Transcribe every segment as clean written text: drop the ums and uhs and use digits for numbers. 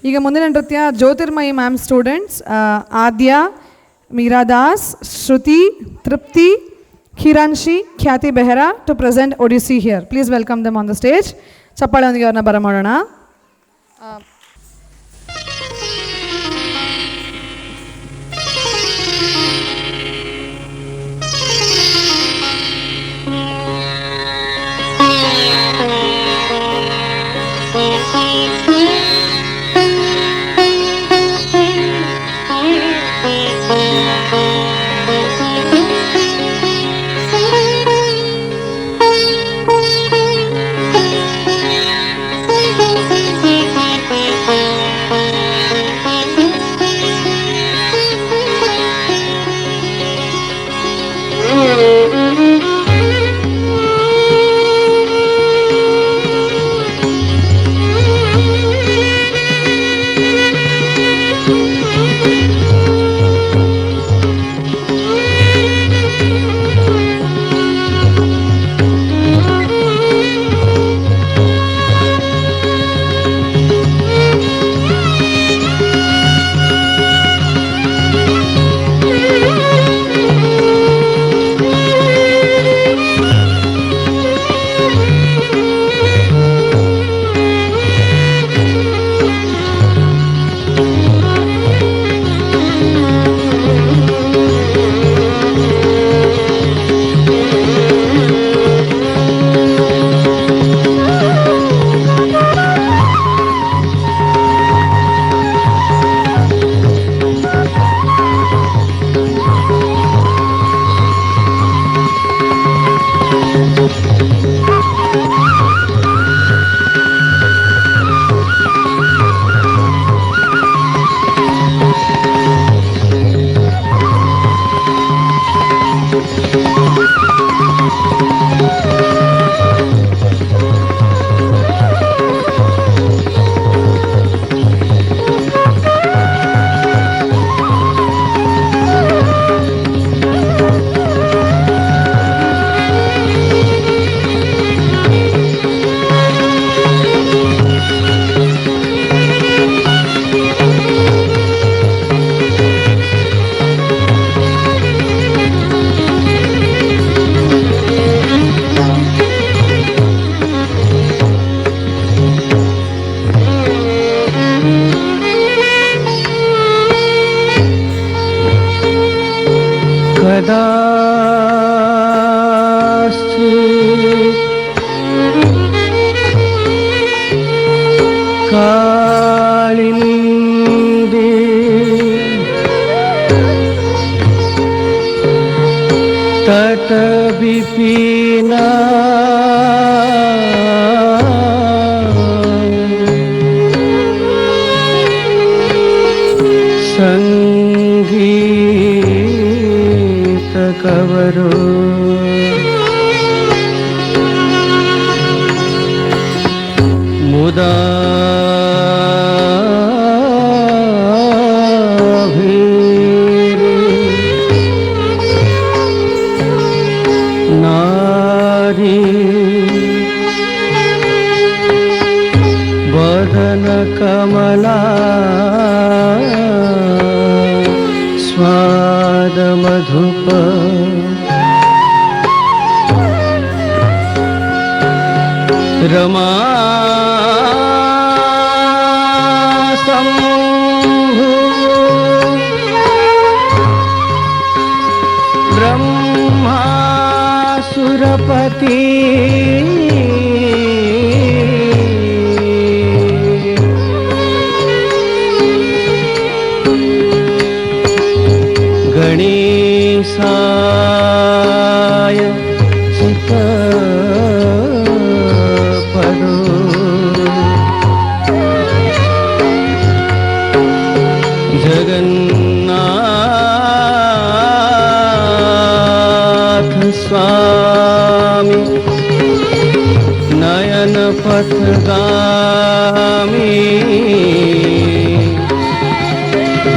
ಈಗ ಮುಂದಿನ ನೃತ್ಯ Jyotirmayi ma'am students Adya, Meera Das, Shruti, Tripti, Khiranshi, Khyati Behera to present Odissi here. Please welcome them on the stage. ಚಪ್ಪಾಳೆಯೊಂದಿಗೆ ಅವ್ರನ್ನ ಬರಮಾಡೋಣ.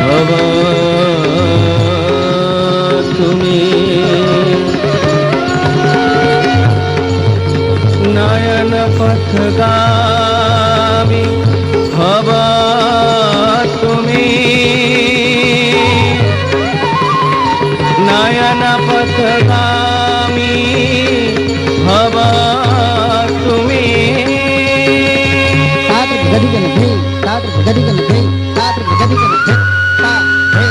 भव तुम्हें गदी गन थे तात गदी गन थे ता हे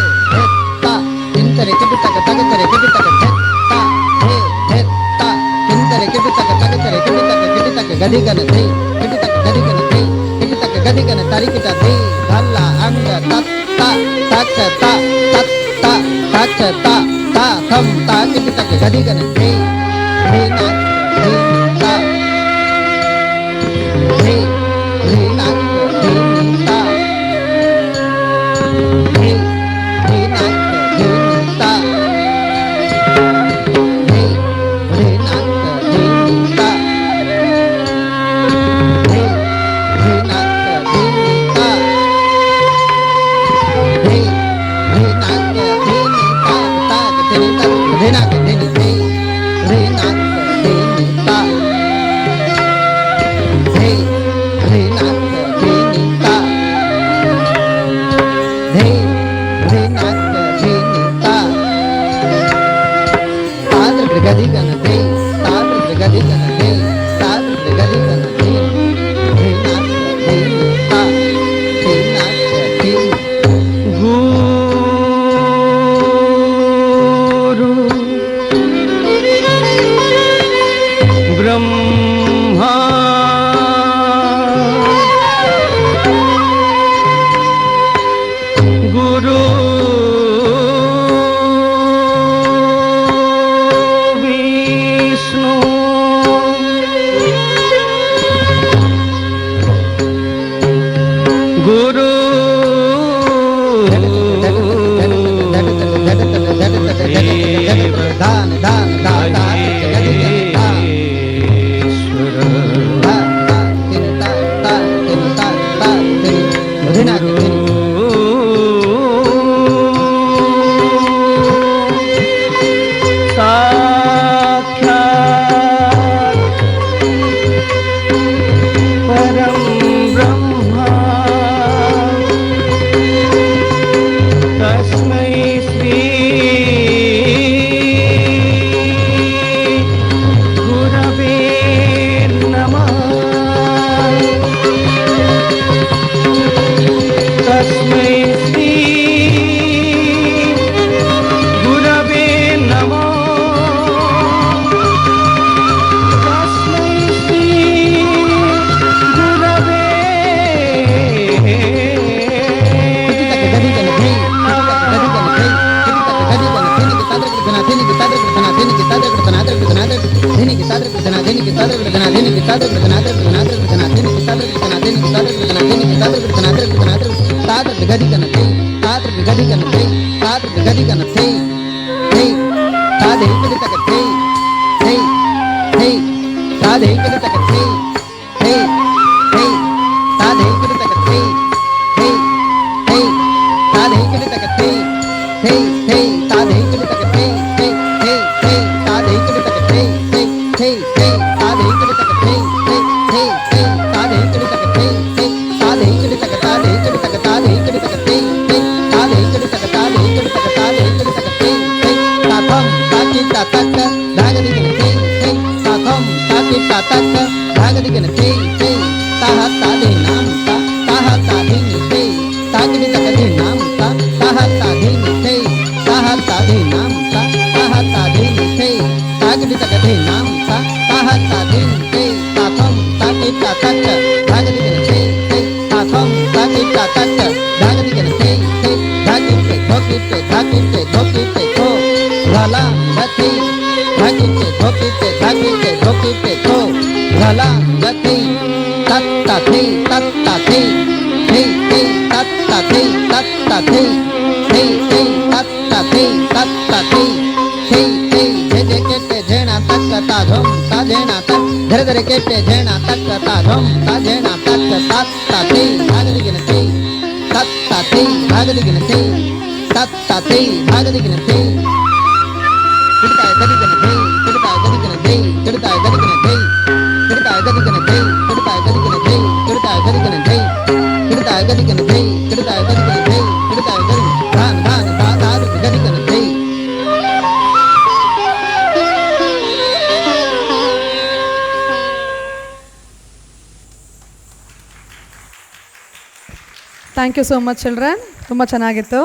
ता इंतरे के तक तक करे के तक थे ता हे ता इंतरे के तक तक करे के तक गदी गन थे के तक गदी गन थे के तक गदी गन तारीख ता थे धल्ला अंग तत ता तक ता तत ता तक ता ता थम ता के तक गदी गन थे हे ना हे ता हे ना हे ता हे ना हे ता हे ना हे ता हे ना हे ता हे ना हे ता ता के ता हे ना के हे ना हे ता हे ना हे ता हे ना हे ता ताद्र गदी गन थे ताद्र गदी गन थे ताद्र गदी गन थे हे ना हे ता हे ना हे गुरु ब्रह्मा गुरु विष्णु गुरु दान दान दान गदी गन ता परम ब्रह्मा तस्मै श्री गुरवे नमः तस्मै श्री गुरवे नमः तस्मै श्री गुरवे धर धर केटे झेणा तक ता धम ता झेणा तक तात ताते भागदिगन ते तात ताते भागदिगन ते तात ताते भागदिगन ते किडताय गदिगन ते किडताय गदिगन ते किडताय गदिगन ते किडताय गदिगन ते किडताय गदिगन ते किडताय गदिगन ते किडताय गदिगन ते किडताय गदिगन ते किडताय गदिगन धान धान ता ता गदिगन ते thank you so much children, ತುಂಬ ಚೆನ್ನಾಗಿತ್ತು.